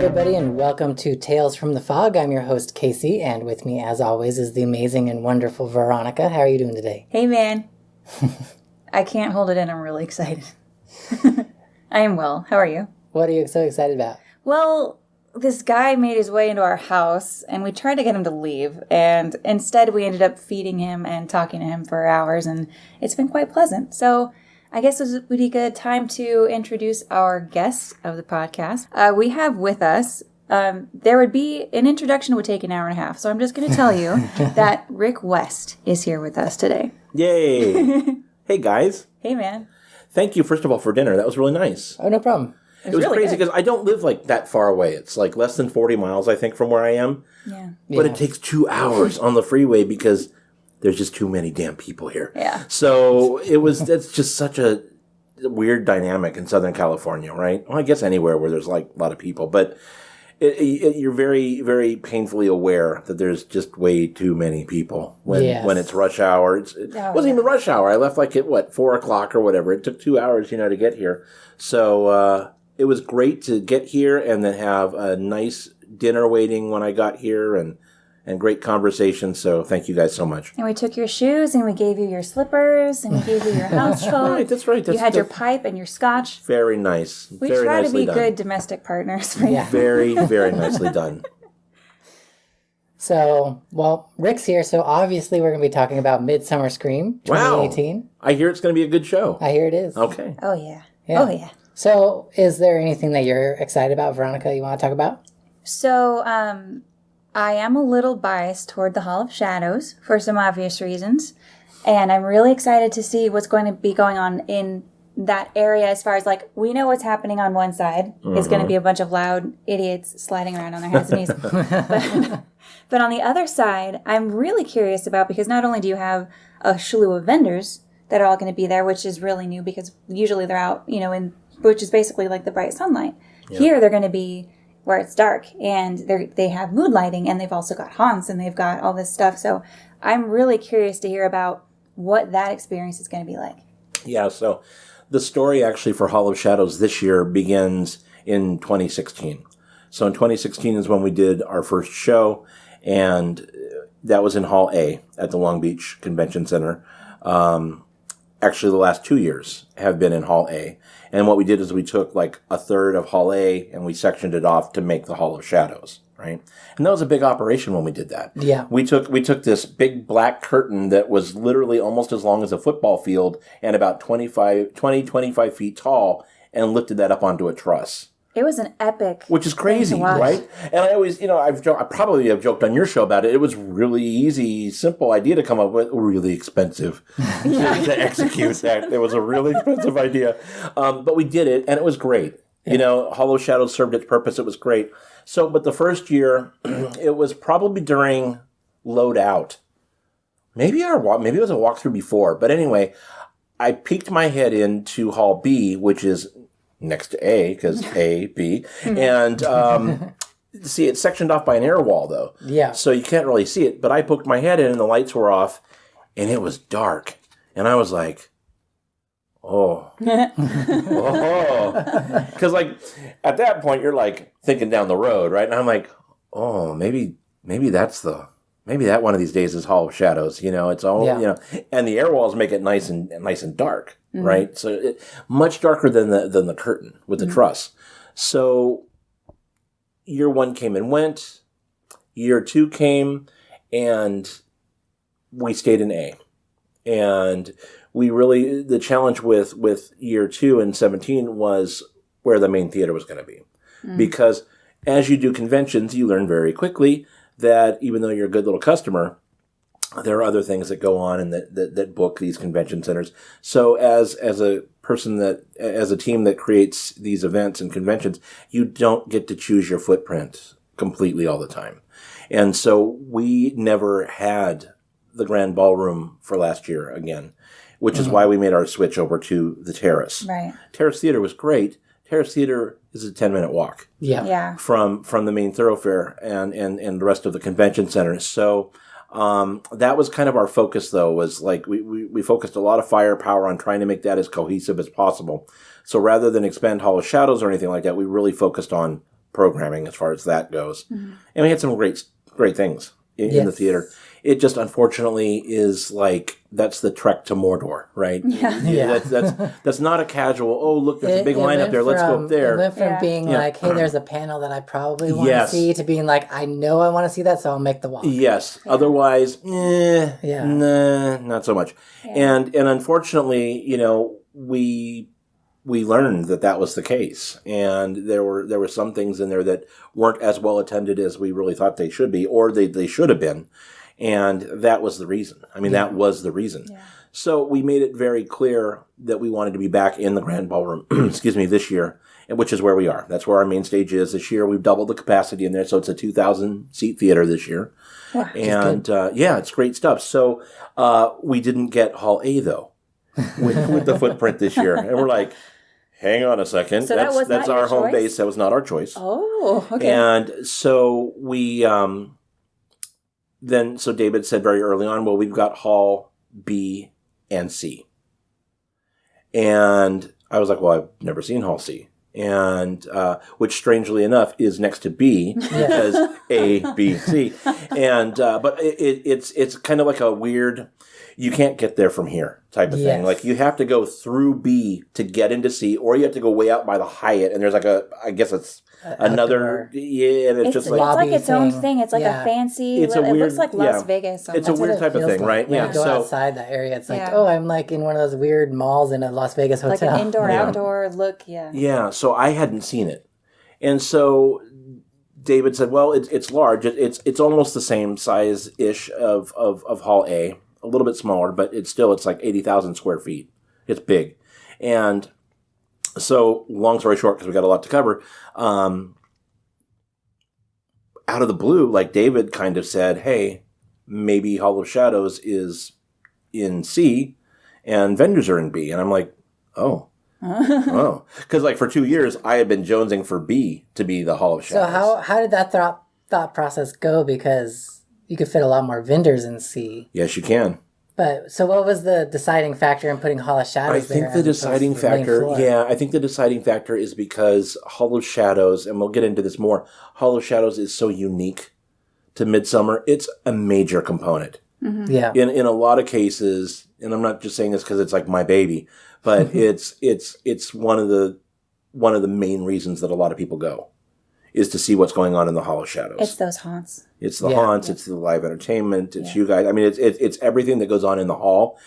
everybody, and welcome to Tales from the Fog. I'm your host, Casey, and with me, as always, is the amazing and wonderful Veronica. How are you doing today? Hey, man. I can't hold it in. I'm really excited. I am well. How are you? What are you so excited about? Well, this guy made his way into our house, and we tried to get him to leave, and instead we ended up feeding him and talking to him for hours, and it's been quite pleasant. So I guess this would be a good time to introduce our guest of the podcast. We have with us, there would be, an introduction would take an hour and a half, so I'm just going to tell you that Rick West is here with us today. Yay! Hey, guys. Hey, man. Thank you, first of all, for dinner. That was really nice. Oh, no problem. It was really crazy because I don't live like that far away. It's like less than 40 miles, I think, from where I am. Yeah. But it takes 2 hours on the freeway because there's just too many damn people here. Yeah. So that's just such a weird dynamic in Southern California, right? Well, I guess anywhere where there's like a lot of people, but you're very, very painfully aware that there's just way too many people when it's rush hour. It wasn't even rush hour. I left like at 4 o'clock or whatever. It took 2 hours, to get here. So it was great to get here and then have a nice dinner waiting when I got here and great conversation. So thank you guys so much. And we took your shoes and we gave you your slippers and we gave you your house coat. That's right. You had your pipe and your scotch. Very nice. We very try to be done. good domestic partners for you. Very, very nicely done. So, Rick's here, so obviously we're going to be talking about Midsummer Scream 2018. Wow. I hear it's going to be a good show. I hear it is. Okay. Oh, yeah. Yeah. Oh, yeah. So, is there anything that you're excited about, Veronica, you want to talk about? So, I am a little biased toward the Hall of Shadows for some obvious reasons. And I'm really excited to see what's going to be going on in that area as far as, like, we know what's happening on one side. Mm-hmm. It's going to be a bunch of loud idiots sliding around on their hands and knees. But on the other side, I'm really curious about, because not only do you have a slew of vendors that are all going to be there, which is really new because usually they're out, which is basically like the bright sunlight. Yeah. Here they're going to be where it's dark, and they have mood lighting, and they've also got haunts, and they've got all this stuff. So I'm really curious to hear about what that experience is going to be like. Yeah, so the story actually for Hall of Shadows this year begins in 2016. So in 2016 is when we did our first show, and that was in Hall A at the Long Beach Convention Center. Actually, the last 2 years have been in Hall A. And what we did is we took like a third of Hall A and we sectioned it off to make the Hall of Shadows, right? And that was a big operation when we did that. Yeah. We took this big black curtain that was literally almost as long as a football field and about 25 feet tall and lifted that up onto a truss. It was an epic, which is crazy, right? And I always, I probably have joked on your show about it. It was really easy, simple idea to come up with, really expensive to execute that. It was a really expensive idea. But we did it, and it was great. Yeah. Hollow Shadows served its purpose. It was great. So, but the first year, it was probably during load out. Maybe it was a walkthrough before. But anyway, I peeked my head into Hall B, which is next to A, because A, B. And see, it's sectioned off by an air wall, though. Yeah. So you can't really see it. But I poked my head in, and the lights were off, and it was dark. And I was like, oh. Because, like, at that point, you're, like, thinking down the road, right? And I'm like, oh, maybe that one of these days is Hall of Shadows. It's all, and the air walls make it nice and dark. Mm-hmm. Right, so much darker than the curtain with the truss. So year one came and went. Year two came, and we stayed in A. And the challenge with year two and 17 was where the main theater was going to be, because as you do conventions, you learn very quickly that even though you're a good little customer, there are other things that go on and that book these convention centers. So as a person as a team that creates these events and conventions, you don't get to choose your footprint completely all the time. And so we never had the Grand Ballroom for last year again, which is why we made our switch over to the Terrace. Right. Terrace Theater was great. Terrace Theater is a 10-minute walk. Yeah. From the main thoroughfare and the rest of the convention center. So that was kind of our focus, though, was like we focused a lot of firepower on trying to make that as cohesive as possible. So rather than expand Hall of Shadows or anything like that, we really focused on programming as far as that goes. And we had some great things in the theater. It just unfortunately is like, that's the trek to Mordor, right? Yeah. That's not a casual, oh, look, there's a big line up there, let's go up there. It went from being like, hey, there's a panel that I probably want to see, to being like, I know I want to see that, so I'll make the walk. Yes. Otherwise, nah, not so much. And unfortunately, we learned that was the case, and there were some things in there that weren't as well attended as we really thought they should be, or they should have been, and that was the reason. I mean, that was the reason. Yeah. So we made it very clear that we wanted to be back in the Grand Ballroom, this year, which is where we are. That's where our main stage is. This year we've doubled the capacity in there, so it's a 2,000-seat theater this year, and it's great stuff. So we didn't get Hall A though with the footprint this year, and we're like, hang on a second. So that's our home base. That was not our choice. Oh, okay. And so we so David said very early on, well, we've got Hall B and C. And I was like, well, I've never seen Hall C. And which strangely enough is next to B because A, B, C. And but it's kind of like a weird, you can't get there from here type of thing. Like you have to go through B to get into C, or you have to go way out by the Hyatt, and there's like I guess it's another, and it's just like, it's like its own thing. It's like a fancy, it looks like Las Vegas. It's a weird type of thing, right? When you go outside that area, it's like, oh, I'm like in one of those weird malls in a Las Vegas hotel. Like an indoor-outdoor look, Yeah, so I hadn't seen it. And so David said, well, it's large. It's almost the same size-ish of Hall A. A little bit smaller, but it's like 80,000 square feet. It's big. And so, long story short, because we got a lot to cover, out of the blue, like David kind of said, hey, maybe Hall of Shadows is in C and vendors are in B. And I'm like, oh. Because like for 2 years, I had been jonesing for B to be the Hall of Shadows. So how did that thought process go? Because you could fit a lot more vendors in C. Yes, you can. But so what was the deciding factor in putting Hall of Shadows there? I think the deciding factor is because Hall of Shadows, and we'll get into this more, Hall of Shadows is so unique to Midsummer. It's a major component. Mm-hmm. Yeah. In a lot of cases, and I'm not just saying this because it's like my baby, but it's one of the main reasons that a lot of people go, is to see what's going on in the Hall of Shadows. It's those haunts. It's the haunts. It's the live entertainment. It's you guys. I mean, it's everything that goes on in the hall.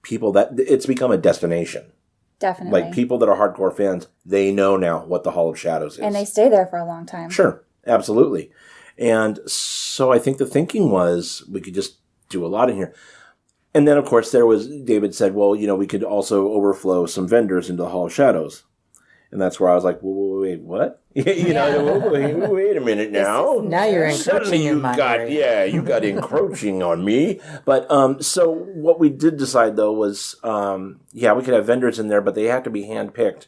People it's become a destination. Definitely. Like people that are hardcore fans, they know now what the Hall of Shadows is, and they stay there for a long time. Sure, absolutely. And so I think the thinking was we could just do a lot in here. And then of course David said, well, we could also overflow some vendors into the Hall of Shadows. And that's where I was like, wait, what? Wait a minute now. Now you're encroaching in my area. You got encroaching on me. But so what we did decide though was, we could have vendors in there, but they have to be handpicked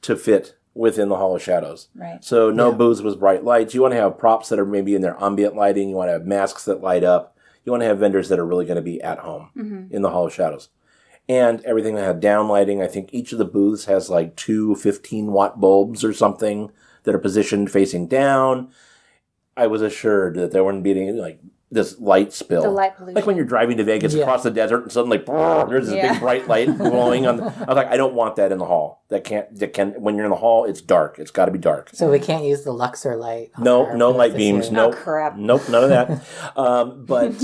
to fit within the Hall of Shadows. Right. So no booths with bright lights. You want to have props that are maybe in their ambient lighting. You want to have masks that light up. You want to have vendors that are really going to be at home in the Hall of Shadows. And everything that had downlighting. I think each of the booths has like 2 15-watt bulbs or something that are positioned facing down. I was assured that there wouldn't be any like this light spill. The light pollution. Like when you're driving to Vegas across the desert and suddenly there's this big bright light glowing on. I was like, I don't want that in the hall. That can. When you're in the hall, it's dark. It's got to be dark. So we can't use the Luxor light. No light beams. Nope. Oh, crap. Nope, none of that. But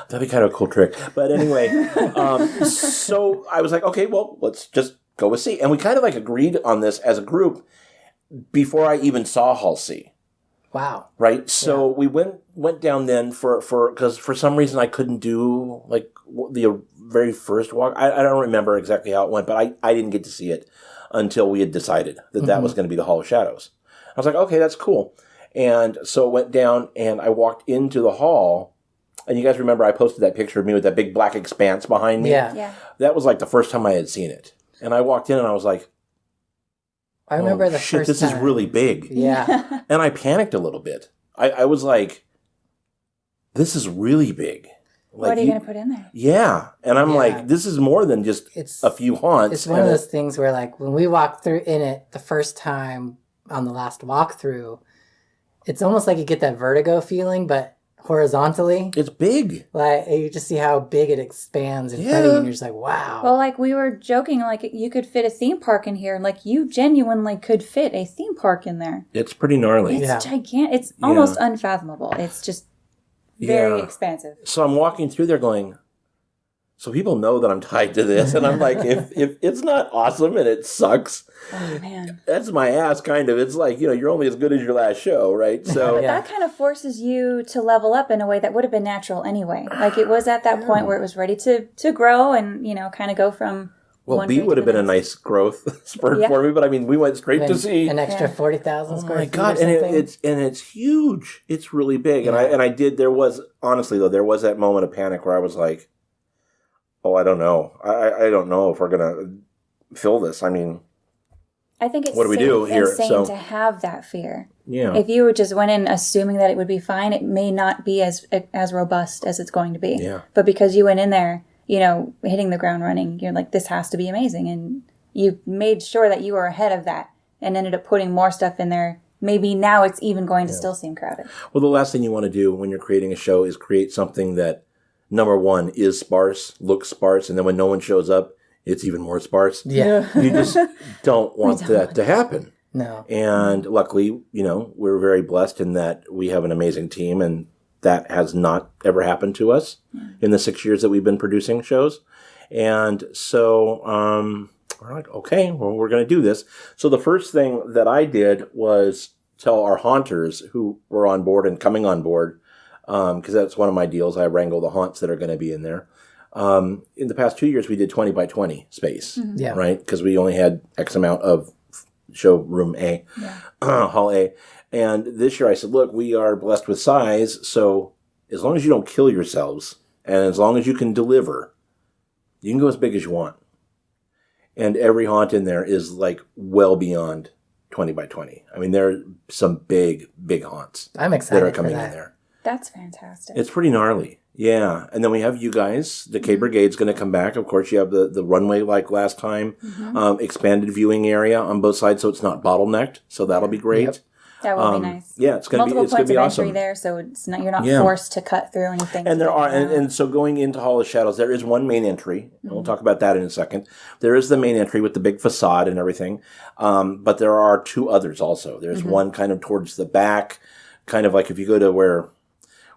that'd be kind of a cool trick. But anyway, so I was like, okay, well, let's just go with C. And we kind of like agreed on this as a group before I even saw Hall C. Wow. Right? So we went down then because for some reason I couldn't do like the very first walk. I don't remember exactly how it went, but I didn't get to see it until we had decided that was going to be the Hall of Shadows. I was like, okay, that's cool. And so I went down and I walked into the hall. And you guys remember I posted that picture of me with that big black expanse behind me? Yeah. That was like the first time I had seen it. And I walked in and I was like, I remember the shit, first this time. is really big. Yeah. And I panicked a little bit. I was like, this is really big. Like, what are you going to put in there? Yeah. And I'm like, this is more than just a few haunts. It's one of those things where like when we walked through in it the first time, on the last walkthrough, it's almost like you get that vertigo feeling, but horizontally. It's big. Like, you just see how big it expands in front of you, and you're just like, wow. Well, like we were joking, like you could fit a theme park in here. Like you genuinely could fit a theme park in there. It's pretty gnarly. It's gigantic. It's almost unfathomable. It's just very expansive. So I'm walking through there going, so people know that I'm tied to this. And I'm like, if it's not awesome and it sucks, oh man, that's my ass kind of. It's like, you're only as good as your last show, right? So but that kind of forces you to level up in a way that would have been natural anyway. Like it was at that point where it was ready to grow and, kind of go from well, B would have been a nice growth spurt for me, but I mean, we went straight to C. An extra 40,000 square feet. Oh my God, and it's huge. It's really big. And I did, there was that moment of panic where I was like, oh, I don't know. I don't know if we're going to fill this. I mean, I think it's what do we do here? Insane to have that fear. Yeah. If you just went in assuming that it would be fine, it may not be as robust as it's going to be. Yeah. But because you went in there, hitting the ground running, you're like, this has to be amazing. And you made sure that you were ahead of that and ended up putting more stuff in there. Maybe now it's even going to still seem crowded. Well, the last thing you want to do when you're creating a show is create something that, number one, is sparse, looks sparse, and then when no one shows up, it's even more sparse. Yeah. You just don't want that to happen. No. And luckily, we're very blessed in that we have an amazing team, and that has not ever happened to us in the 6 years that we've been producing shows. And so we're like, okay, well, we're going to do this. So the first thing that I did was tell our haunters who were on board and coming on board, because that's one of my deals. I wrangle the haunts that are going to be in there. In the past 2 years, we did 20 by 20 space, right? Because we only had X amount of showroom A, hall A. And this year I said, look, we are blessed with size, so as long as you don't kill yourselves, and as long as you can deliver, you can go as big as you want. And every haunt in there is like well beyond 20 by 20. I mean, there are some big, big haunts I'm excited that are coming for that. in there. That's fantastic. It's pretty gnarly. Yeah. And then we have you guys. The K Brigade's going to come back. Of course, you have the runway like last time. Expanded viewing area on both sides so it's not bottlenecked. So that'll be great. Yep. That will be nice. Yeah, it's going to be awesome. Multiple points of entry there, so you're not forced to cut through anything. And there are, and so going into Hall of Shadows, there is one main entry. And we'll talk about that in a second. There is the main entry with the big facade and everything. But there are two others also. There's one kind of towards the back, kind of like if you go to where,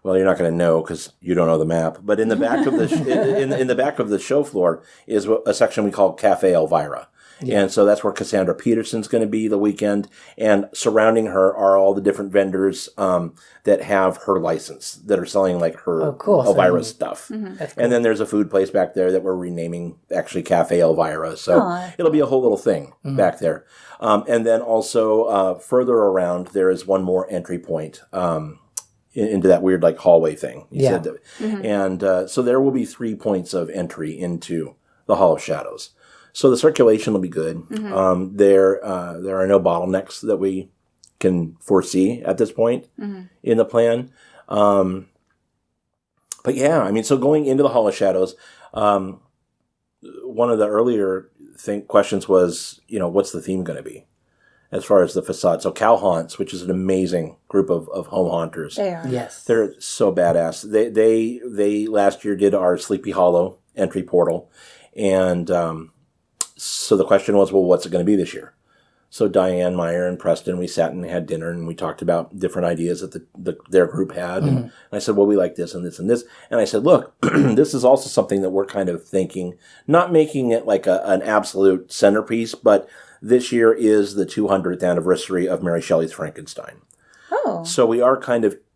well, you're not going to know because you don't know the map. But in the back of the in the back of the show floor is a section we call Cafe Elvira. Yeah. And so that's where Cassandra Peterson's going to be the weekend. And surrounding her are all the different vendors that have her license, that are selling like her Elvira stuff. Cool. And then there's a food place back there that we're renaming actually Cafe Elvira. So it'll be a whole little thing back there. And then also further around, there is one more entry point into that weird like hallway thing. You said that. And so there will be 3 points of entry into the Hall of Shadows. So the circulation will be good. There are no bottlenecks that we can foresee at this point in the plan. But yeah, I mean, so going into the Hall of Shadows, one of the earlier questions was, what's the theme going to be as far as the facade? So Cal Haunts, which is an amazing group of home haunters. They are. Yes. They're so badass. They last year did our Sleepy Hollow entry portal. And so the question was, well, what's it going to be this year? So Diane Meyer and Preston, we sat and had dinner and we talked about different ideas that their group had. And I said, well, we like this and this and this. And I said, look, this is also something that we're kind of thinking, not making it like an absolute centerpiece, but this year is the 200th anniversary of Mary Shelley's Frankenstein. Oh. So we are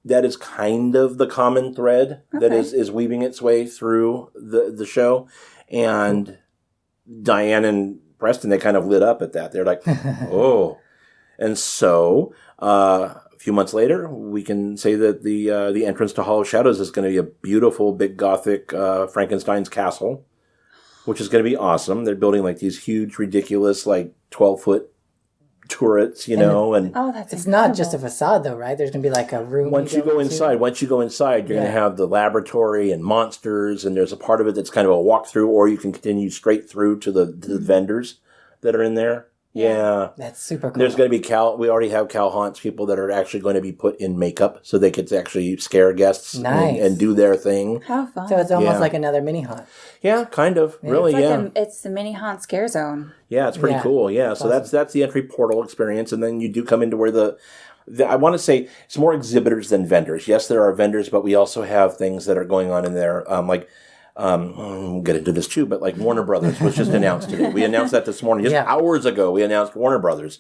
that is kind of the common thread that is weaving its way through the show. And Diane and Preston, they kind of lit up at that. They're like, oh. And so a few months later, we can say that the entrance to Hall of Shadows is going to be a beautiful, big Gothic Frankenstein's castle, which is going to be awesome. They're building like these huge, ridiculous, like 12-foot turrets, and that's it's not just a facade though, right? There's gonna be like a room. Once you go inside, you're gonna have the laboratory and monsters, and there's a part of it that's kind of a walkthrough, or you can continue straight through to the vendors that are in there. Yeah. That's super cool. There's going to be we already have Cal Haunts people that are actually going to be put in makeup so they could actually scare guests and do their thing. How fun. So it's almost like another mini haunt. Yeah, kind of. Really, It's the mini haunt scare zone. Yeah, it's pretty cool. Yeah, so that's the entry portal experience. And then you do come into where I want to say it's more exhibitors than vendors. Yes, there are vendors, but we also have things that are going on in there, we'll get into this too, but like Warner Brothers was just announced today. We announced that this morning. Just hours ago, we announced Warner Brothers.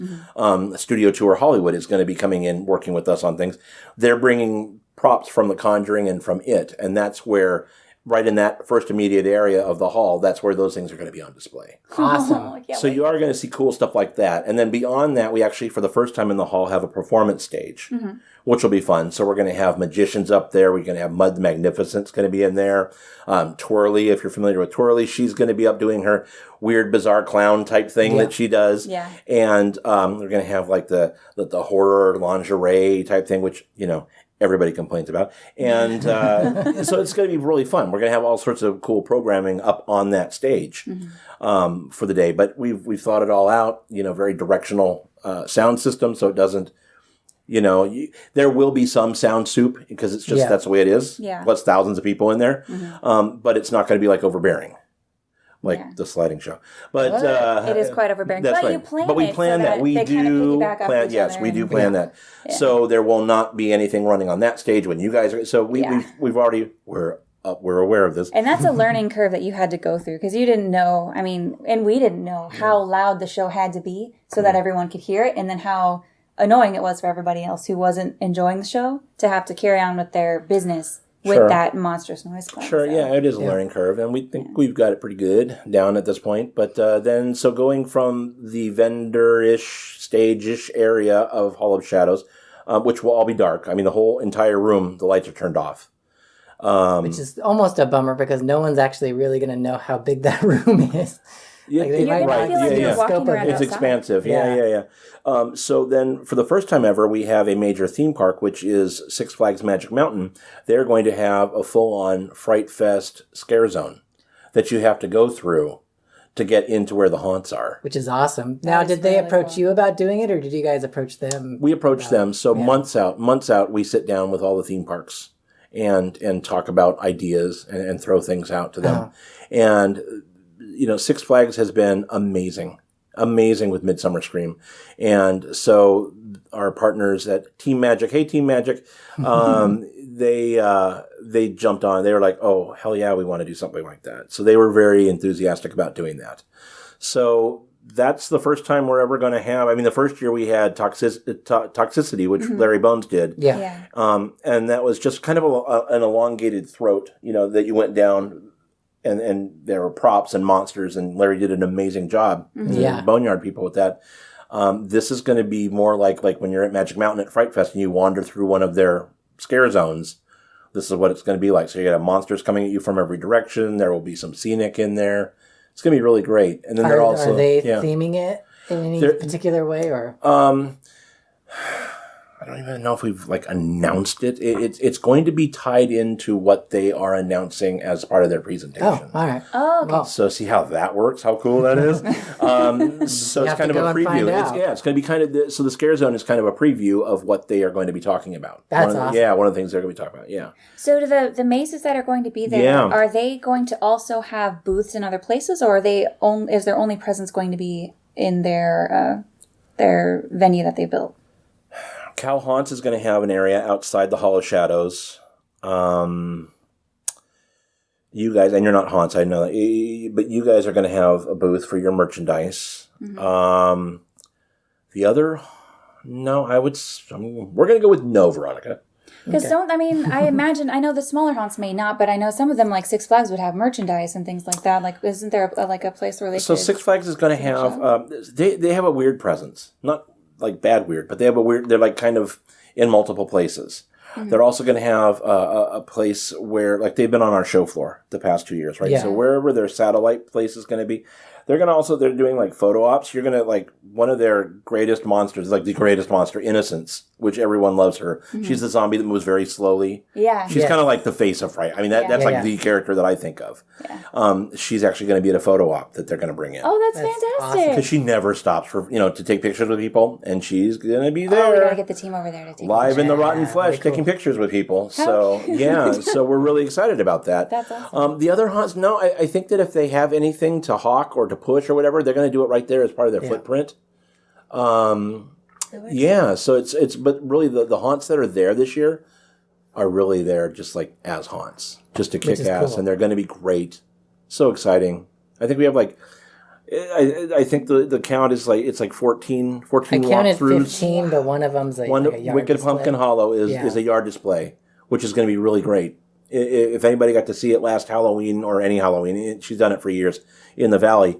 Studio Tour Hollywood is going to be coming in, working with us on things. They're bringing props from The Conjuring and from It, and that's where, right in that first immediate area of the hall, that's where those things are going to be on display. Awesome. So you are going to see cool stuff like that. And then beyond that, we actually, for the first time in the hall, have a performance stage, which will be fun. So we're going to have magicians up there. We're going to have Mud the Magnificent's going to be in there. Twirly, if you're familiar with Twirly, she's going to be up doing her weird, bizarre clown type thing that she does. Yeah. And we're going to have like the horror lingerie type thing, which, everybody complains about. And so it's going to be really fun. We're going to have all sorts of cool programming up on that stage for the day. But we've thought it all out, very directional sound system, so it doesn't, there will be some sound soup because it's just that's the way it is. Yeah. Plus thousands of people in there. But it's not going to be like overbearing. Like the sliding show, but it is quite overbearing. That's but right. you plan but we it plan so that. We they kind of do piggyback off plan. each Yes, other we do and- plan that. Yeah. So there will not be anything running on that stage when you guys are. So we've already we're aware of this. And that's a learning curve that you had to go through because you didn't know. I mean, and we didn't know how loud the show had to be so that everyone could hear it, and then how annoying it was for everybody else who wasn't enjoying the show to have to carry on with their business with that monstrous noise playing. Sure, it is a learning curve, and we think we've got it pretty good down at this point. But then, so going from the vendor-ish, stage-ish area of Hall of Shadows, which will all be dark. I mean, the whole entire room, the lights are turned off. Which is almost a bummer because no one's actually really going to know how big that room is. Yeah, Like, they You're might going to feel like you're walking around It's outside. expansive. Yeah. So then, for the first time ever, we have a major theme park, which is Six Flags Magic Mountain. They're going to have a full-on Fright Fest scare zone that you have to go through to get into where the haunts are. Which is awesome. Now, is did they really approach cool. you about doing it, or did you guys approach them? We approach them. So months out, we sit down with all the theme parks and talk about ideas and throw things out to them. And Six Flags has been amazing with Midsummer Scream. And so our partners at Team Magic, hey Team Magic, they jumped on. They were like, oh, hell yeah, we want to do something like that. So they were very enthusiastic about doing that. So that's the first time we're ever going to have, I mean, the first year we had Toxicity, which Larry Bones did. Yeah. And that was just kind of an elongated throat, that you went down and there were props and monsters, and Larry did an amazing job. Yeah. Boneyard people with that. This is going to be more like when you're at Magic Mountain at Fright Fest and you wander through one of their scare zones. This is what it's going to be like. So you have monsters coming at you from every direction. There will be some scenic in there. It's going to be really great. And then Are they theming it in any particular way, or? I don't even know if we've announced it. It's going to be tied into what they are announcing as part of their presentation. Oh, all right. Oh, okay. Well, So see how that works? How cool that is! So it's have kind to of a go and find preview. out. It's going to be kind of so the scare zone is kind of a preview of what they are going to be talking about. That's awesome. Yeah, one of the things they're going to be talking about. Yeah. So do the mazes that are going to be there, are they going to also have booths in other places, or is their only presence going to be in their venue that they built? Cal Haunts is going to have an area outside the Hall of Shadows. You guys, and you're not Haunts, I know that, but you guys are going to have a booth for your merchandise. The other, no, we're going to go with no, Veronica. Because I imagine, I know the smaller haunts may not, but I know some of them, like Six Flags, would have merchandise and things like that. Like, isn't there a place where they So could... Six Flags is going to have, they have a weird presence. Not like bad weird, but they have they're like kind of in multiple places. They're also going to have a place where, like, they've been on our show floor the past 2 years, right? Yeah. So wherever their satellite place is going to be, They're doing like photo ops. You're gonna like one of their greatest monsters, like the greatest monster, Innocence, which everyone loves her. She's the zombie that moves very slowly. Yeah. She's kind of like the face of Fright. I mean, that's like the character that I think of. Yeah. She's actually going to be at a photo op that they're going to bring in. Oh, that's fantastic. Because she never stops for to take pictures with people, and she's going to be there. Oh, we gotta get the team over there to take live pictures. in the rotten flesh, taking pictures with people. So so we're really excited about that. That's awesome. The other haunts, no, I think that if they have anything to hawk or to push or whatever, they're going to do it right there as part of their footprint. So it's but really the haunts that are there this year are really there just like as haunts, just to kick ass, cool. And they're going to be great. So exciting. I think we have like, I think the count is like, it's like 14 I counted walkthroughs. 15, but one of them's like a yard Wicked display. Pumpkin Hollow is a yard display, which is going to be really great. If anybody got to see it last Halloween or any Halloween, she's done it for years in the Valley.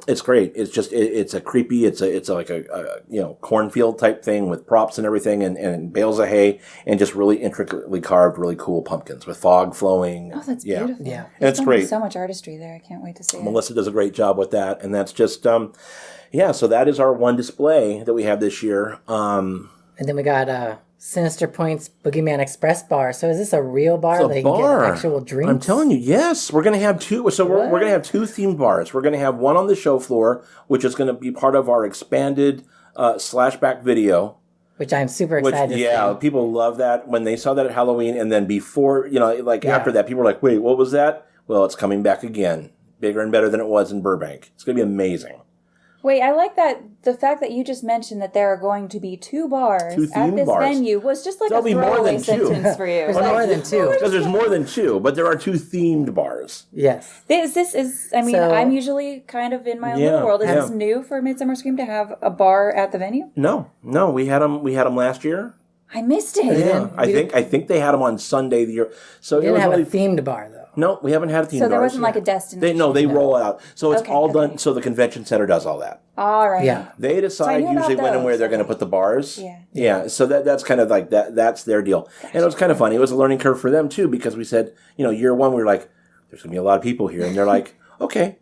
It's great. It's just it's a creepy. It's like a cornfield type thing with props and everything, and bales of hay, and just really intricately carved, really cool pumpkins with fog flowing. Oh, that's beautiful. Yeah, and it's great. So much artistry there. I can't wait to see it. Melissa does a great job with that, and that's just So that is our one display that we have this year. And then we got Sinister Point's Boogeyman Express bar. So is this a real bar It's that a you can bar. get actual drinks? I'm telling you, yes. We're going to have two. So we're going to have two themed bars. We're going to have one on the show floor, which is going to be part of our expanded slashback video. Which I'm super excited to see. People love that when they saw that at Halloween. And then before, after that, people were like, wait, what was that? Well, it's coming back again. Bigger and better than it was in Burbank. It's going to be amazing. Wait, I like that. The fact that you just mentioned that there are going to be two bars at this venue was just like a throwaway sentence for you. There's more than two. Because there's more than two, but there are two themed bars. Yes. I'm usually kind of in my own little world. Is this new for Midsummer Scream to have a bar at the venue? No, we had them last year. I missed it. Yeah, I think they had them on Sunday the year. So you didn't have a themed bar though. No, we haven't had a themed bar. So there wasn't like a destination. They roll it out. So it's all done. So the convention center does all that. All right. Yeah. They decide usually when and where they're going to put the bars. Yeah. Yeah. So that's kind of like that. That's their deal. Gotcha. And it was kind of funny. It was a learning curve for them too, because we said, year one, we were like, there's going to be a lot of people here. And they're like, okay.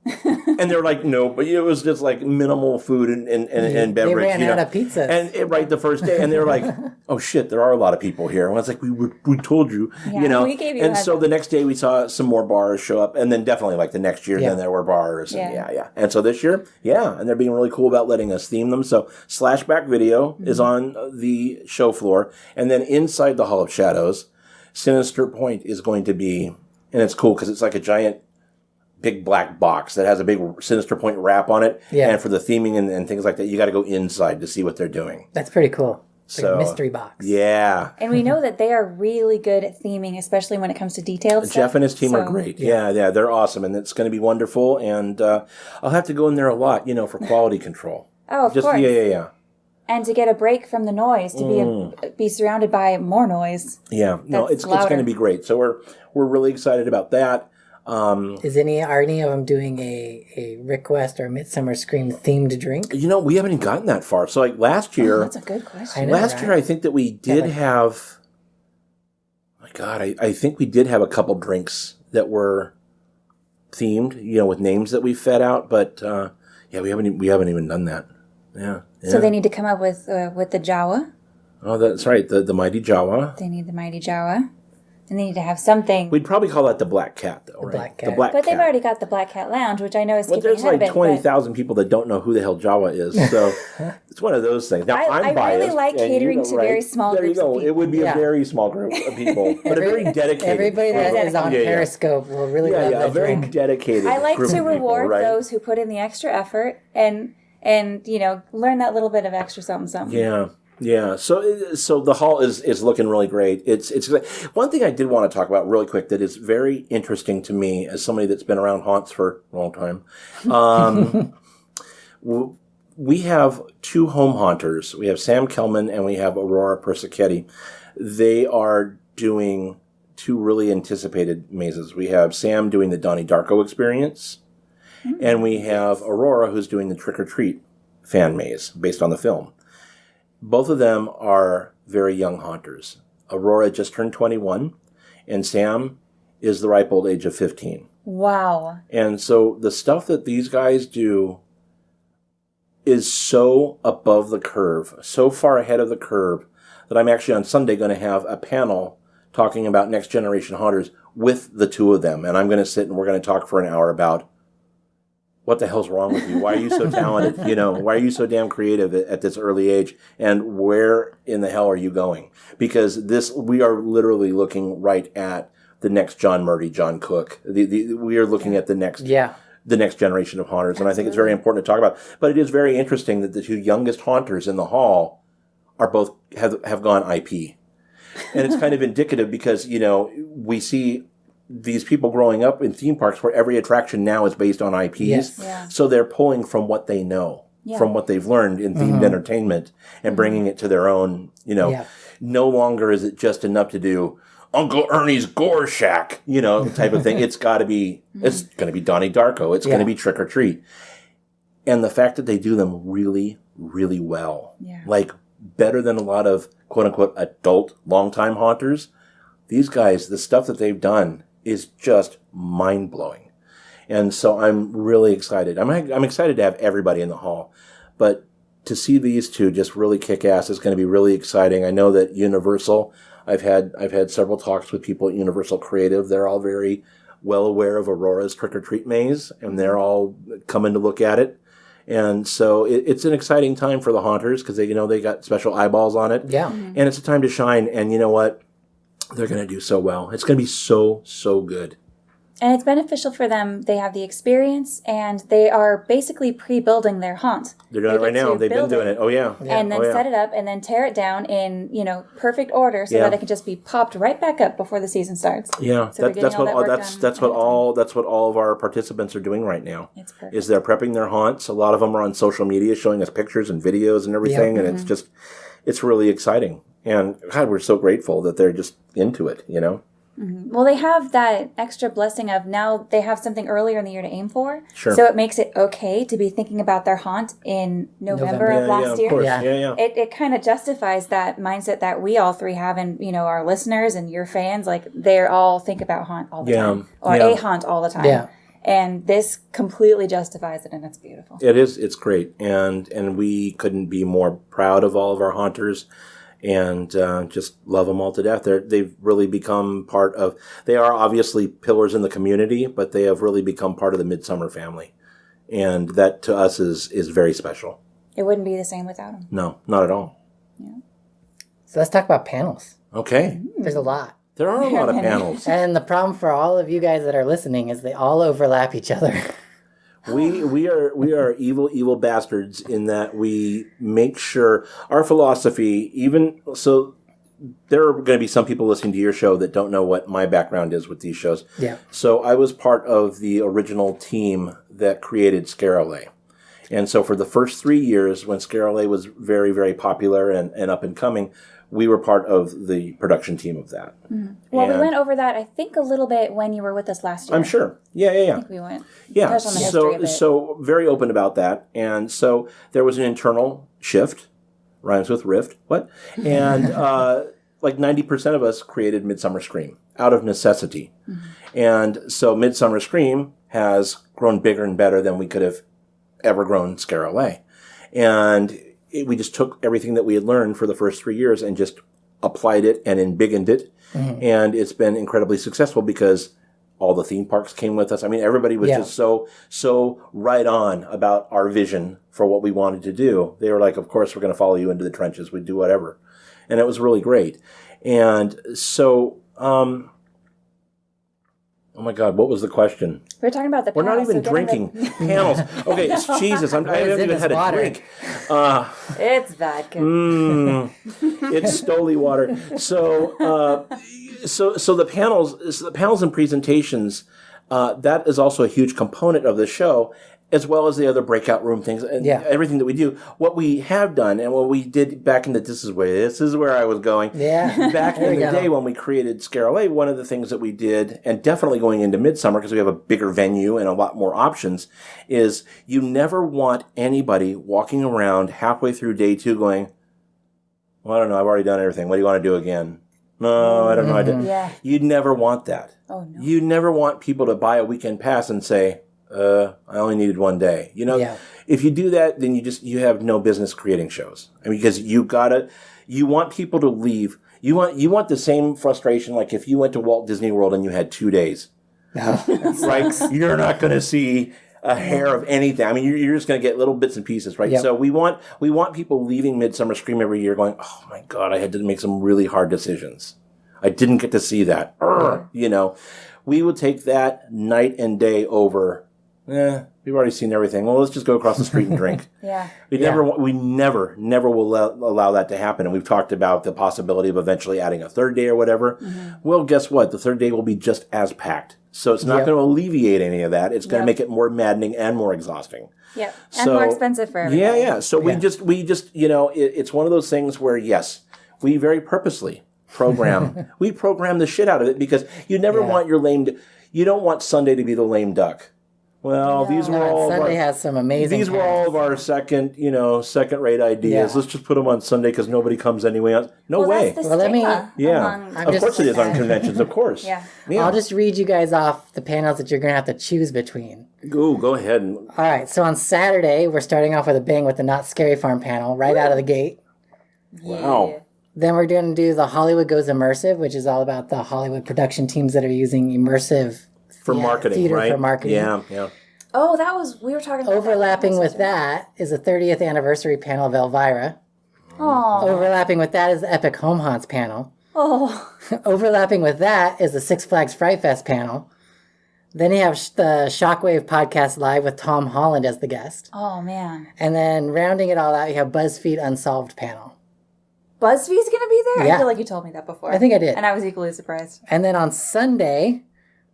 And they're like, no, but it was just like minimal food and beverage. They ran out of pizzas. And the first day, and they're like, oh shit, there are a lot of people here. And I was like, we told you, we gave you. And so the next day we saw some more bars show up, and then definitely like the next year, then there were bars. And And so this year, and they're being really cool about letting us theme them. So Slashback Video is on the show floor, and then inside the Hall of Shadows, Sinister Point is going to be, and it's cool because it's like a giant big black box that has a big Sinister Point wrap on it. Yeah. And for the theming and things like that, you got to go inside to see what they're doing. That's pretty cool. It's like a mystery box. Yeah. And we know that they are really good at theming, especially when it comes to detailed stuff. Jeff and his team are great. Yeah, they're awesome. And it's going to be wonderful. And I'll have to go in there a lot, for quality control. Oh, of course. Yeah. And to get a break from the noise, to be surrounded by more noise. Yeah. No, it's going to be great. So we're really excited about that. Are any of them doing a Rick West or Midsummer Scream themed drink? We haven't even gotten that far. So like last year, that's a good question. Last year, I think that we did have. My God, I think we did have a couple drinks that were themed, with names that we fed out. But we haven't even done that. Yeah. So they need to come up with the Jawa. Oh, that's right. The Mighty Jawa. They need the Mighty Jawa. And they need to have something. We'd probably call that the Black Cat, though, right? Black Cat. The Black But Cat. they've already got the Black Cat Lounge, which I know is keeping there's ahead like of it. 20,000 people that don't know who the hell Jawa is, so it's one of those things. Now, I'm biased. I really like catering to very small groups of people. It would be a very small group of people, but a very dedicated. Everybody that is on Periscope will really love that a very drink. dedicated. I like group to of reward people, right? those who put in the extra effort and learn that little bit of extra something. Yeah. So the hall is looking really great. It's one thing I did want to talk about really quick that is very interesting to me as somebody that's been around haunts for a long time. We have two home haunters. We have Sam Kelman and we have Aurora Persichetti. They are doing two really anticipated mazes. We have Sam doing the Donnie Darko experience, and we have Aurora who's doing the Trick or Treat fan maze based on the film. Both of them are very young haunters. Aurora just turned 21, and Sam is the ripe old age of 15. Wow. And so the stuff that these guys do is so above the curve, so far ahead of the curve, that I'm actually on Sunday going to have a panel talking about next generation haunters with the two of them. And I'm going to sit and we're going to talk for an hour about what the hell's wrong with you? Why are you so talented? Why are you so damn creative at this early age? And where in the hell are you going? Because we are literally looking right at the next John Murdy, John Cook. We are looking at the next generation of haunters. And I think it's very important to talk about. But it is very interesting that the two youngest haunters in the hall are both have gone IP. And it's kind of indicative because, we see these people growing up in theme parks where every attraction now is based on IPs. Yes. Yeah. So they're pulling from what they know, from what they've learned in themed entertainment and bringing it to their own, No longer is it just enough to do Uncle Ernie's Gore Shack, type of thing. It's got to be, it's going to be Donnie Darko. It's going to be Trick or Treat. And the fact that they do them really, really well, like better than a lot of quote unquote adult longtime haunters, these guys, the stuff that they've done is just mind blowing. And so I'm really excited. I'm excited to have everybody in the hall, but to see these two just really kick ass is going to be really exciting. I know that Universal, I've had several talks with people at Universal Creative. They're all very well aware of Aurora's Trick or Treat Maze, and they're all coming to look at it. And so it's an exciting time for the haunters because they got special eyeballs on it. Yeah. Mm-hmm. And it's a time to shine. And you know what? They're going to do so well. It's going to be so, so good. And it's beneficial for them. They have the experience, and they are basically pre-building their haunt. They're doing it right now. They've been doing it. Oh, yeah. And then set it up and then tear it down in, perfect order so that it can just be popped right back up before the season starts. Yeah. So That's what all of our participants are doing right now. It's perfect. Is they're prepping their haunts. A lot of them are on social media showing us pictures and videos and everything. And it's really exciting. And God, we're so grateful that they're just into it, Mm-hmm. Well, they have that extra blessing of now they have something earlier in the year to aim for. Sure. So it makes it okay to be thinking about their haunt in November of last year. Of course. Yeah. Yeah. It kind of justifies that mindset that we all three have, and our listeners and your fans, like they're all think about haunt all the time, or a haunt all the time. Yeah. And this completely justifies it, and it's beautiful. It is. It's great, and we couldn't be more proud of all of our haunters. And just love them all to death. They've really become part of. They are obviously pillars in the community, but they have really become part of the Midsummer family, and that to us is very special. It wouldn't be the same without them. No, not at all. Yeah. So let's talk about panels. Okay, There's a lot. there are a lot of panels. And the problem for all of you guys that are listening is they all overlap each other. We are evil bastards in that we make sure our philosophy, even so, there are going to be some people listening to your show that don't know what my background is with these shows. Yeah. So I was part of the original team that created Scarolay. And so for the first 3 years when Scarolay was very, very popular and up and coming, we were part of the production team of that. Mm-hmm. Well, we went over that, I think, a little bit when you were with us last year. I'm sure. Yeah. I think we went. Yeah. Touched on the history of it. So very open about that. And so there was an internal shift, rhymes with rift, what? And like 90% of us created Midsummer Scream out of necessity. Mm-hmm. And so Midsummer Scream has grown bigger and better than we could have ever grown Scarolay. And we just took everything that we had learned for the first 3 years and just applied it and embiggened it. Mm-hmm. And it's been incredibly successful because all the theme parks came with us. I mean, everybody was just so right on about our vision for what we wanted to do. They were like, of course, we're going to follow you into the trenches. We'd do whatever. And it was really great. And so, oh my God, what was the question? We're talking about the We're panels. not even drinking panels. Okay, Jesus, I haven't even had a drink. It's vodka. It's Stoli water. So, so the panels and presentations, that is also a huge component of the show, as well as the other breakout room things and everything that we do. What we have done and what we did back in this is where I was going. Yeah. Back in the day when we created Scarolay, one of the things that we did, and definitely going into Midsummer because we have a bigger venue and a lot more options, is you never want anybody walking around halfway through day 2 going, well, I don't know, I've already done everything. What do you want to do again? No, I don't know. I didn't. Yeah. You'd never want that. Oh, no. You never want people to buy a weekend pass and say, I only needed one day. You know, if you do that, then you have no business creating shows. I mean, because you want people to leave. You want the same frustration like if you went to Walt Disney World and you had 2 days. No, Right? You're not going to see a hair of anything. I mean, you're just going to get little bits and pieces, right? Yep. So we want people leaving Midsummer Scream every year going, oh my God, I had to make some really hard decisions. I didn't get to see that. You know, we would take that night and day over. We've already seen everything. Well, let's just go across the street and drink. We never will allow that to happen. And we've talked about the possibility of eventually adding a third day or whatever. Well, guess what? The third day will be just as packed. So it's not going to alleviate any of that. It's going to make it more maddening and more exhausting. Yep. And more expensive for everybody. Yeah. So we just, you know, it's one of those things where, yes, we very purposely program the shit out of it because you never want you don't want Sunday to be the lame duck. Well, these were all Sunday has some amazing. These were all of our second-rate ideas. Let's just put them on Sunday because nobody comes anyway. No way. That's the Of course it is on conventions. Of course. I'll just read you guys off the panels that you're going to have to choose between. Ooh, go ahead. All right. So on Saturday, we're starting off with a bang with the Not Scary Farm panel right out of the gate. Wow. Then we're going to do the Hollywood Goes Immersive, which is all about the Hollywood production teams that are using immersive for marketing, theater right? For marketing. Yeah. Oh, we were talking about overlapping with that is the 30th anniversary panel of Elvira. Oh. Overlapping with that is the Epic Home Haunts panel. Oh. Overlapping with that is the Six Flags Fright Fest panel. Then you have the Shockwave Podcast Live with Tom Holland as the guest. Oh, man. And then rounding it all out, you have BuzzFeed Unsolved panel. BuzzFeed's going to be there? Yeah. I feel like you told me that before. I think I did. And I was equally surprised. And then on Sunday,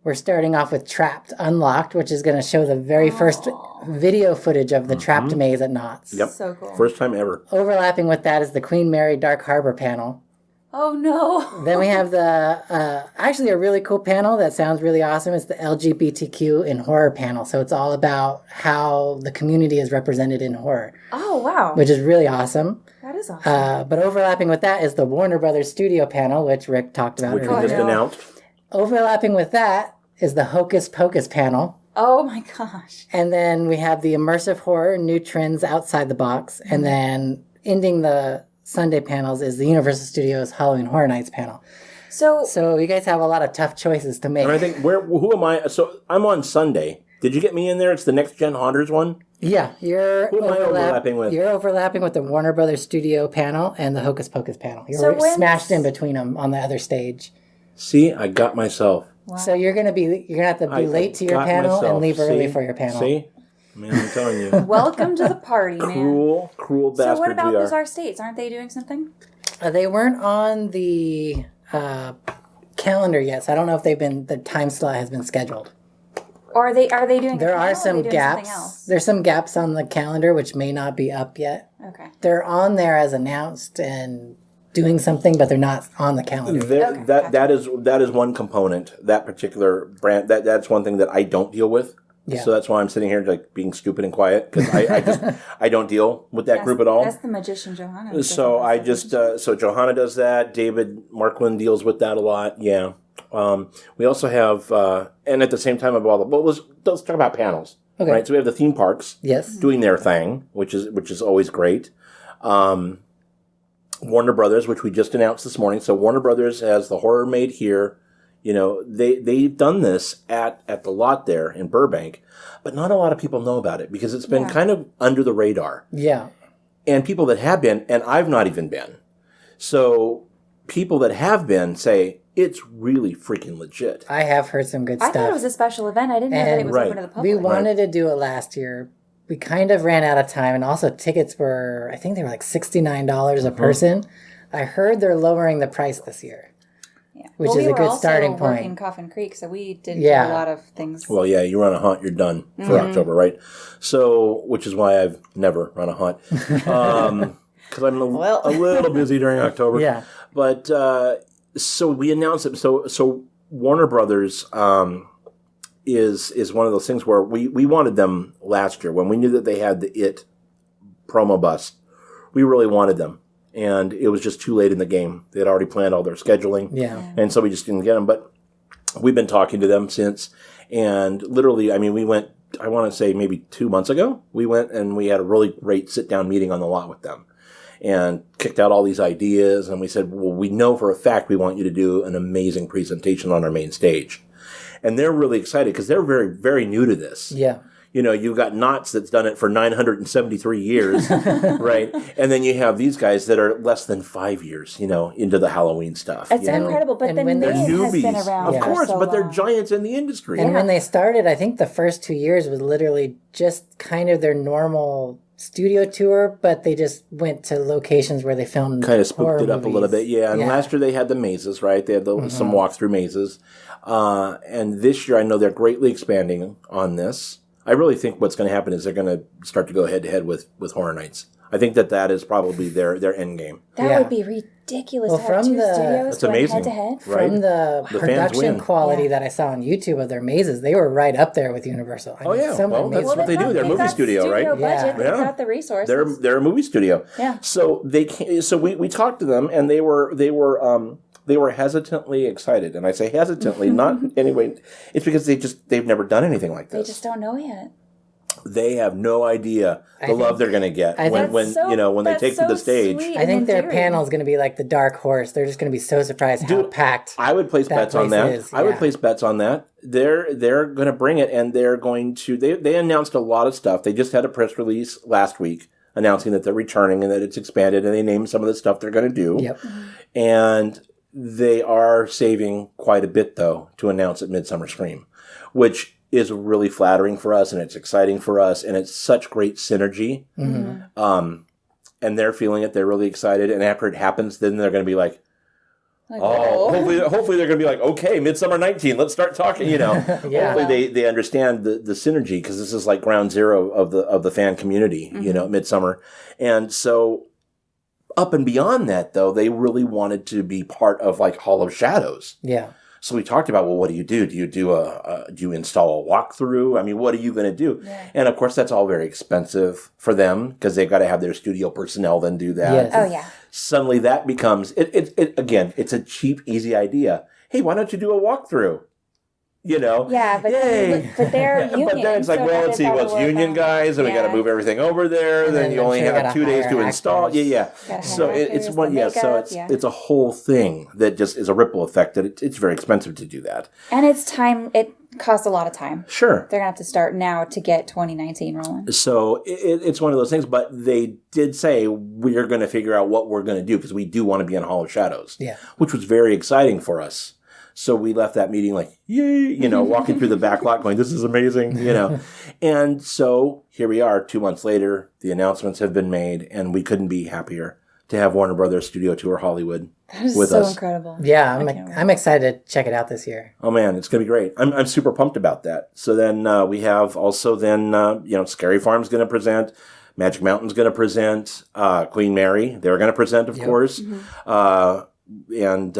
we're starting off with Trapped Unlocked, which is going to show the very first video footage of the Trapped Maze at Knott's. Yep. So cool. First time ever. Overlapping with that is the Queen Mary Dark Harbor panel. Oh, no. Then we have actually a really cool panel that sounds really awesome. It's the LGBTQ in horror panel. So it's all about how the community is represented in horror. Oh, wow. Which is really awesome. That is awesome. But overlapping with that is the Warner Brothers Studio panel, which Rick talked about Which earlier. we just announced. Overlapping with that is the Hocus Pocus panel. Oh, my gosh. And then we have the Immersive Horror, New Trends Outside the Box. And then ending the Sunday panels is the Universal Studios Halloween Horror Nights panel. So you guys have a lot of tough choices to make. And I think, who am I? So I'm on Sunday. Did you get me in there? It's the Next Gen Haunters one? Yeah, you're Who am I overlapping with? You're overlapping with the Warner Brothers Studio panel and the Hocus Pocus panel. You're smashed in between them on the other stage. See, I got myself. Wow. So you're gonna have to be late to your panel and leave early for your panel. See? Man, I'm telling you. Welcome to the party, man. Cruel bastards. So what about we are. Bizarre States? Aren't they doing something? They weren't on the calendar yet, so I don't know if the time slot has been scheduled. Or are they doing? There are some doing gaps. There's some gaps on the calendar which may not be up yet. Okay. They're on there as announced and doing something, but they're not on the calendar. That is one component. That particular brand. That's one thing that I don't deal with. Yeah. So that's why I'm sitting here like being stupid and quiet because I don't deal with that group at all. That's the magician Johanna. So I just so Johanna does that. David Marklin deals with that a lot. Yeah. We also have and at the same time let's talk about panels. Okay. Right. So we have the theme parks. Yes. Doing their thing, which is always great. Warner Brothers, which we just announced this morning. So Warner Brothers has the Horror Made Here. You know, they've done this at the lot there in Burbank, but not a lot of people know about it because it's been kind of under the radar. Yeah. And people that have been, and I've not even been. So people that have been say, it's really freaking legit. I have heard some good stuff. I thought it was a special event. I didn't know that it was open to the public. We wanted to do it last year. We kind of ran out of time, and also tickets were, I think they were like $69 a person. I heard they're lowering the price this year. Yeah. Which is a good starting point. We were also in Coffin Creek, so we did do a lot of things. Well, yeah, you run a haunt, you're done for October, right? So, which is why I've never run a haunt. Because I'm a little busy during October. Yeah. But, so we announced it. So Warner Brothers is one of those things where we wanted them last year. When we knew that they had the It promo bus, we really wanted them. and it was just too late in the game. They had already planned all their scheduling. Yeah. And so we just didn't get them. But we've been talking to them since. And literally, I mean, we went, I want to say maybe 2 months ago, we went and we had a really great sit-down meeting on the lot with them and kicked out all these ideas. And we said, well, we know for a fact we want you to do an amazing presentation on our main stage. And they're really excited because they're very, very new to this. Yeah. You know, you've got Knott's that's done it for 973 years, right? And then you have these guys that are less than 5 years, you know, into the Halloween stuff. It's you know? incredible, but And then when Mid they're has been newbies, around of for course, so but they're long. giants in the industry. And when they started, I think the first 2 years was literally just kind of their normal studio tour, but they just went to locations where they filmed Kind of spooked horror it up a little movies. bit, yeah. And last year they had the mazes, right? They had some walkthrough mazes. And this year I know they're greatly expanding on this. I really think what's going to happen is they're going to start to go head-to-head with Horror Nights. I think that is probably their end game. That would be ridiculous Well, to have from two the- studios That's going amazing. head-to-head. Right? From the The fans production win. quality that I saw on YouTube of their mazes, they were right up there with Universal. I Oh, yeah. some Well, that's amazing- what they do. They're a movie studio, right? Budget. Yeah. They've Yeah. got the resources. They're a movie studio. Yeah. So we talked to them and they were hesitantly excited. And I say hesitantly, not anyway. It's because they've never done anything like They this. just don't know yet. They have no idea the love they're going to get when they take to the stage. sweet I think and their endearing. panel is going to be like the dark horse. They're just going to be so surprised how packed. I would place that bets on place that. is, I would yeah. place bets on that. They're going to bring it, and they're going to. They announced a lot of stuff. They just had a press release last week announcing that they're returning and that it's expanded, and they named some of the stuff they're going to do. Yep. And they are saving quite a bit though to announce at Midsummer Scream, which is really flattering for us, and it's exciting for us, and it's such great synergy. Mm-hmm. And they're feeling it. They're really excited, and after it happens, then they're going to be like, hopefully they're going to be like, okay, Midsummer 19, let's start talking, you know. Yeah. Hopefully they understand the synergy, because this is like ground zero of the fan community, you know, Midsummer. And so up and beyond that, though, they really wanted to be part of like Hall of Shadows. Yeah. So we talked about, well, what do you do? Do you install a walkthrough? I mean, what are you going to do? Yeah. And of course, that's all very expensive for them, because they've got to have their studio personnel then do that. Yes. Oh, yeah. Suddenly that becomes, again, it's a cheap, easy idea. Hey, why don't you do a walkthrough? You know? Yeah, but Yay. but they're union. But then it's like, so well, how let's did see, that what's work union out? guys, and we got to Yeah. move everything over there. And Then then you I'm only sure you have gotta 2 days hire to install. actors. Gotta So hire it's actors, one, the so makeup, it's a whole thing that just is a ripple effect that it's very expensive to do that. And it's time. It costs a lot of time. Sure. They're gonna have to start now to get 2019 rolling. So it's one of those things, but they did say we're going to figure out what we're going to do, because we do want to be in Hall of Shadows, Yeah. which was very exciting for us. So we left that meeting like, yay, you know, walking through the back lot going, this is amazing, you know. And so here we are 2 months later, the announcements have been made, and we couldn't be happier to have Warner Brothers Studio Tour Hollywood That is with so us. incredible. Yeah, I can't wait. I'm excited to check it out this year. Oh man, it's going to be great. I'm super pumped about that. So then we have also then, Scary Farm's going to present. Magic Mountain's going to present. Queen Mary, they're going to present, of course. And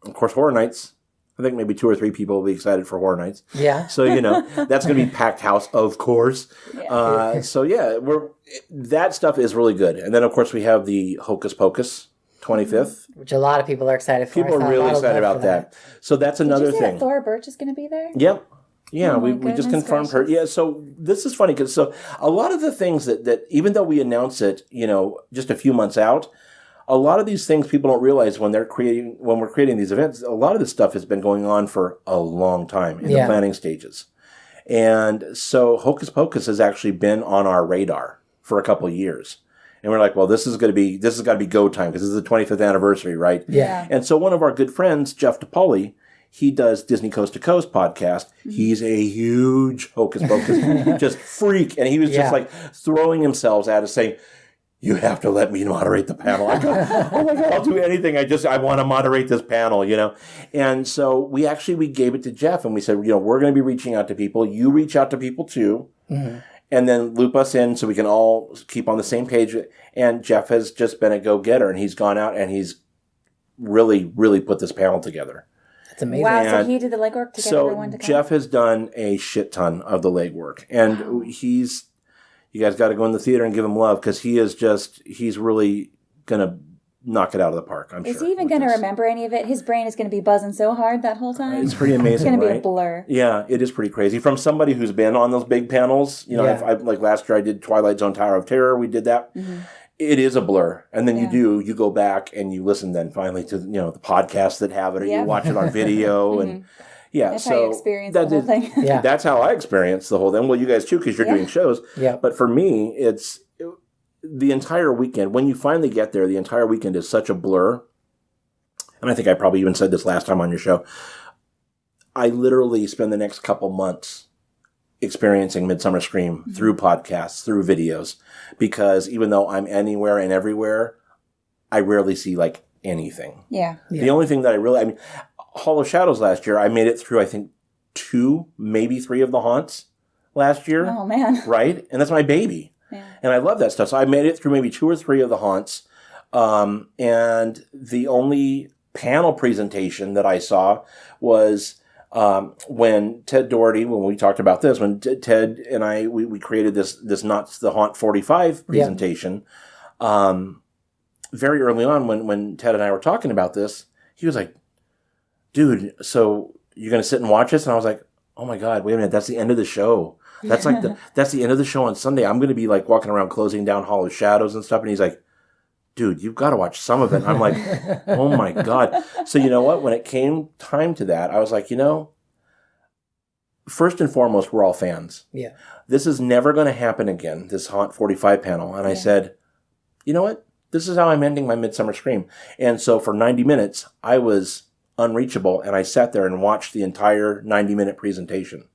of course, Horror Nights. I think maybe 2 or 3 people will be excited for Horror Nights. Yeah. So, that's going to be packed house, of course. That stuff is really good. And then, of course, we have the Hocus Pocus 25th. Which a lot of people are excited for. People I saw are a really lot of excited love about for that. So that's another Did you say thing. that Thora Birch is gonna be there? Yep. Yeah, Oh my we just goodness confirmed her. gracious. Yeah, so this is funny because a lot of the things that even though we announce it, just a few months out, a lot of these things people don't realize when we're creating these events. A lot of this stuff has been going on for a long time in the planning stages, and so Hocus Pocus has actually been on our radar for a couple of years. And we're like, well, this has got to be go time, because this is the 25th anniversary, right? Yeah. And so one of our good friends, Jeff DePauli, he does Disney Coast to Coast podcast. He's a huge Hocus Pocus just freak. And he was just like throwing himself at us saying, you have to let me moderate the panel. I go, oh my God, I'll do anything. I want to moderate this panel, And so we gave it to Jeff, and we said, we're going to be reaching out to people. You reach out to people too. Mm-hmm. And then loop us in so we can all keep on the same page. And Jeff has just been a go-getter, and he's gone out and he's really, really put this panel together. It's amazing. Wow, And so he did the legwork to get everyone to come? Jeff has done a shit ton of the legwork. And you guys got to go in the theater and give him love, because he's really going to knock it out of the park, I'm sure. Is he even going to remember any of it? His brain is going to be buzzing so hard that whole time. It's pretty amazing, It's going to right? be a blur. Yeah, it is pretty crazy. From somebody who's been on those big panels, like last year I did Twilight Zone Tower of Terror. We did that. Mm-hmm. It is a blur. And then you go back and you listen then finally to, the podcasts that have it, or you watch it on video and that's how you experience the whole thing. Yeah. That's how I experience the whole thing. Well, you guys too, because you're doing shows. Yeah. But for me, it's the entire weekend. When you finally get there, the entire weekend is such a blur. And I think I probably even said this last time on your show. I literally spend the next couple months experiencing Midsummer Scream through podcasts, through videos, because even though I'm anywhere and everywhere, I rarely see like anything. Yeah. The only thing that Hall of Shadows last year, I made it through, I think, 2, maybe 3 of the haunts last year. Oh, man. Right? And that's my baby. Yeah. And I love that stuff. So I made it through maybe 2 or 3 of the haunts. And the only panel presentation that I saw was when Ted Doherty, when we talked about this, when Ted and I, we created this Not the Haunt 45 presentation. Very early on when Ted and I were talking about this, he was like, dude, so you're going to sit and watch this? And I was like, oh my God, wait a minute. That's the end of the show. That's like that's the end of the show on Sunday. I'm going to be like walking around closing down Hall of Shadows and stuff. And he's like, dude, you've got to watch some of it. And I'm like, oh my God. So you know what? When it came time to that, I was like, first and foremost, we're all fans. Yeah. This is never going to happen again, this Haunt 45 panel. And I said, you know what? This is how I'm ending my Midsummer Scream. And so for 90 minutes, I was unreachable, and I sat there and watched the entire 90-minute presentation.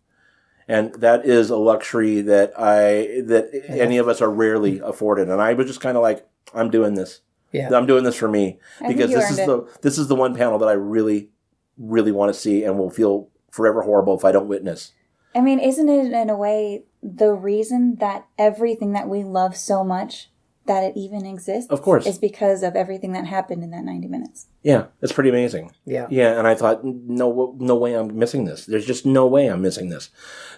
And that is a luxury that any of us are rarely afforded. And I was just kind of like, I'm doing this. Yeah. I'm doing this for me, because this is the one panel that I really, really want to see and will feel forever horrible if I don't witness. I mean, isn't it in a way the reason that everything that we love so much, that it even exists, of course, is because of everything that happened in that 90 minutes. Yeah, it's pretty amazing. Yeah. Yeah, and I thought, no way I'm missing this. There's just no way I'm missing this.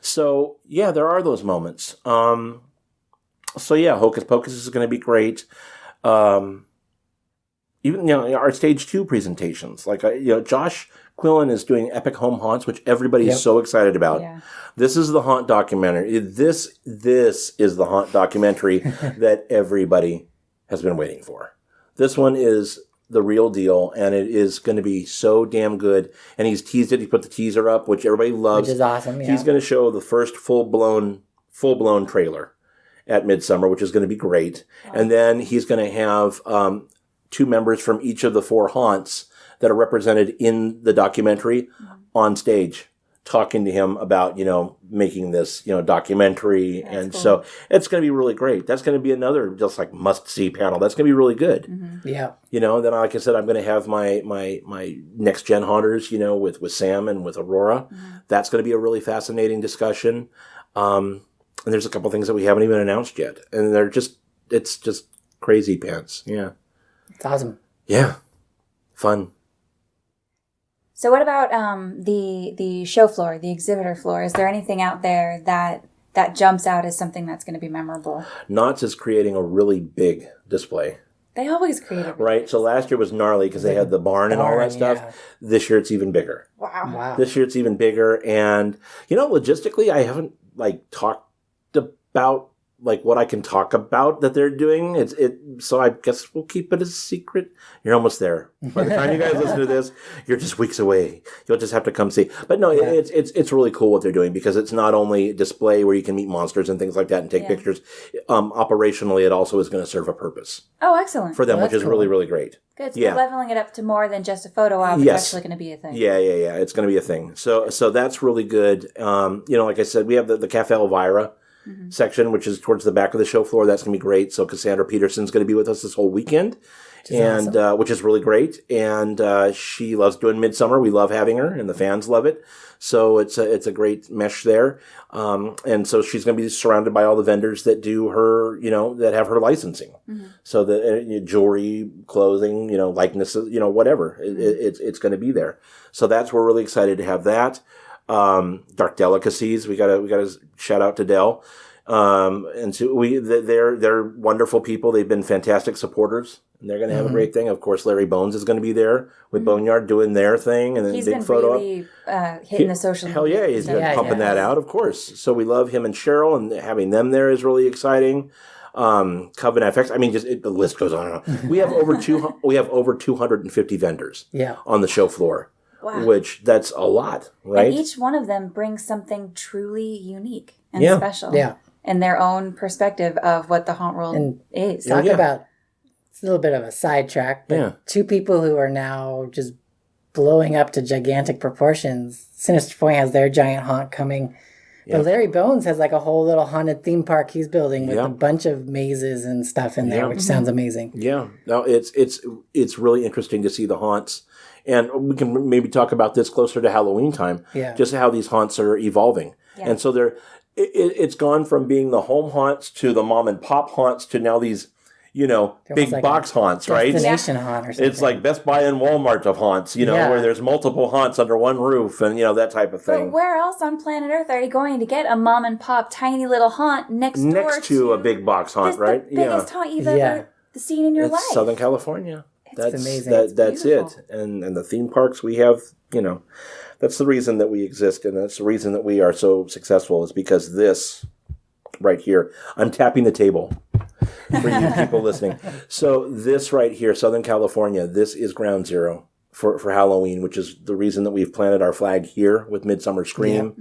So, yeah, there are those moments. So, yeah, Hocus Pocus is going to be great. Even, our Stage 2 presentations. Like, Josh Quillen is doing Epic Home Haunts, which everybody is so excited about. Yeah. This is the haunt documentary. This is the haunt documentary that everybody has been waiting for. This one is the real deal, and it is going to be so damn good. And he's teased it. He put the teaser up, which everybody loves. Which is awesome, yeah. He's going to show the first full-blown trailer at Midsummer, which is going to be great. Wow. And then he's going to have 2 members from each of the 4 haunts that are represented in the documentary on stage, talking to him about, making this, documentary. That's and cool. So it's going to be really great. That's going to be another just like must-see panel. That's going to be really good. Mm-hmm. Yeah. Then, like I said, I'm going to have my next-gen haunters, with Sam and with Aurora. Mm-hmm. That's going to be a really fascinating discussion. And there's a couple things that we haven't even announced yet. And it's just crazy pants. Yeah. It's awesome. Yeah. Fun. So what about the show floor, the exhibitor floor? Is there anything out there that jumps out as something that's going to be memorable? Knott's is creating a really big display. They always create it. Right. So last year was gnarly because they had the barn and all that stuff. Yeah. This year it's even bigger. Wow. This year it's even bigger. And, logistically, I haven't talked about what I can talk about that they're doing. So I guess we'll keep it a secret. You're almost there. By the time you guys listen to this, you're just weeks away. You'll just have to come see. But no, it's really cool what they're doing, because it's not only a display where you can meet monsters and things like that and take pictures. Operationally, it also is going to serve a purpose. Oh, excellent. For them, which is cool. Really, really great. Good. So you're leveling it up to more than just a photo op. It's actually going to be a thing. Yeah. It's going to be a thing. So that's really good. Like I said, we have the Cafe Elvira section, which is towards the back of the show floor. That's going to be great. So Cassandra Peterson's going to be with us this whole weekend, and awesome. Which is really great. And she loves doing Midsummer. We love having her, and the fans love it. So it's a great mesh there. And so she's going to be surrounded by all the vendors that do her, that have her licensing. Mm-hmm. So the jewelry, clothing, likenesses, whatever. Mm-hmm. It's going to be there. So we're really excited to have that. Dark Delicacies. We gotta shout out to Del. And so they're wonderful people. They've been fantastic supporters, and they're going to have a great thing. Of course, Larry Bones is going to be there with Boneyard doing their thing, and then he's big been photo. Really hitting the social. Hell yeah, he's been pumping that out, of course. So we love him and Cheryl, and having them there is really exciting. Covenant FX. I mean, the list goes on and on. We have over 250 vendors on the show floor. Wow. Which that's a lot, right? And each one of them brings something truly unique and special. Yeah. And their own perspective of what the haunt world is. Talk about, it's a little bit of a sidetrack, but two people who are now just blowing up to gigantic proportions. Sinister Point has their giant haunt coming. But Larry Bones has like a whole little haunted theme park he's building with a bunch of mazes and stuff in there, which sounds amazing. Yeah. No, it's really interesting to see the haunts. And we can maybe talk about this closer to Halloween time, just how these haunts are evolving. Yeah. And so it's gone from being the home haunts to the mom and pop haunts to now these, big like box haunts, right? Destination haunt or something. It's like Best Buy and Walmart of haunts, where there's multiple haunts under one roof and, that type of thing. But where else on planet Earth are you going to get a mom and pop tiny little haunt next to a big box haunt, right? The biggest haunt you've ever seen in your life. Southern California. That's amazing. That's it. And the theme parks we have, that's the reason that we exist, and that's the reason that we are so successful is because this right here, I'm tapping the table for you people listening. So this right here, Southern California, this is ground zero for Halloween, which is the reason that we've planted our flag here with Midsummer Scream.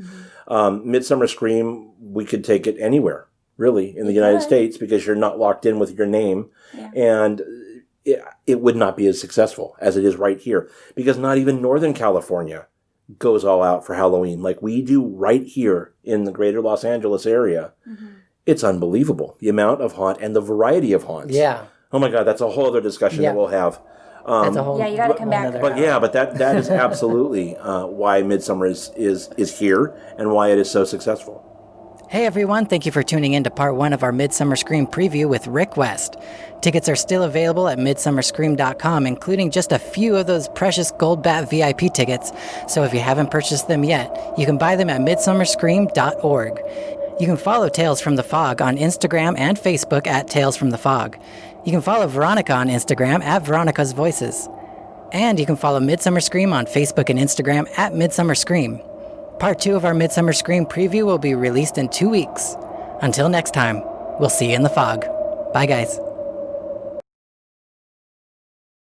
Yeah. Midsummer Scream, we could take it anywhere, really, in the United States because you're not locked in with your name. Yeah. And it would not be as successful as it is right here because not even Northern California goes all out for Halloween like we do right here in the greater Los Angeles area. Mm-hmm. It's unbelievable, the amount of haunt and the variety of haunts. Yeah. Oh my God, that's a whole other discussion that we'll have. That's a whole you got to come back. But that is absolutely why Midsummer is here and why it is so successful. Hey everyone, thank you for tuning in to part 1 of our Midsummer Scream preview with Rick West. Tickets are still available at midsummerscream.com, including just a few of those precious Gold Bat VIP tickets, so if you haven't purchased them yet, you can buy them at midsummerscream.org. You can follow Tales from the Fog on Instagram and Facebook at Tales from the Fog. You can follow Veronica on Instagram at Veronica's Voices. And you can follow Midsummer Scream on Facebook and Instagram at Midsummer Scream. Part 2 of our Midsummer Scream preview will be released in 2 weeks. Until next time, we'll see you in the fog. Bye, guys.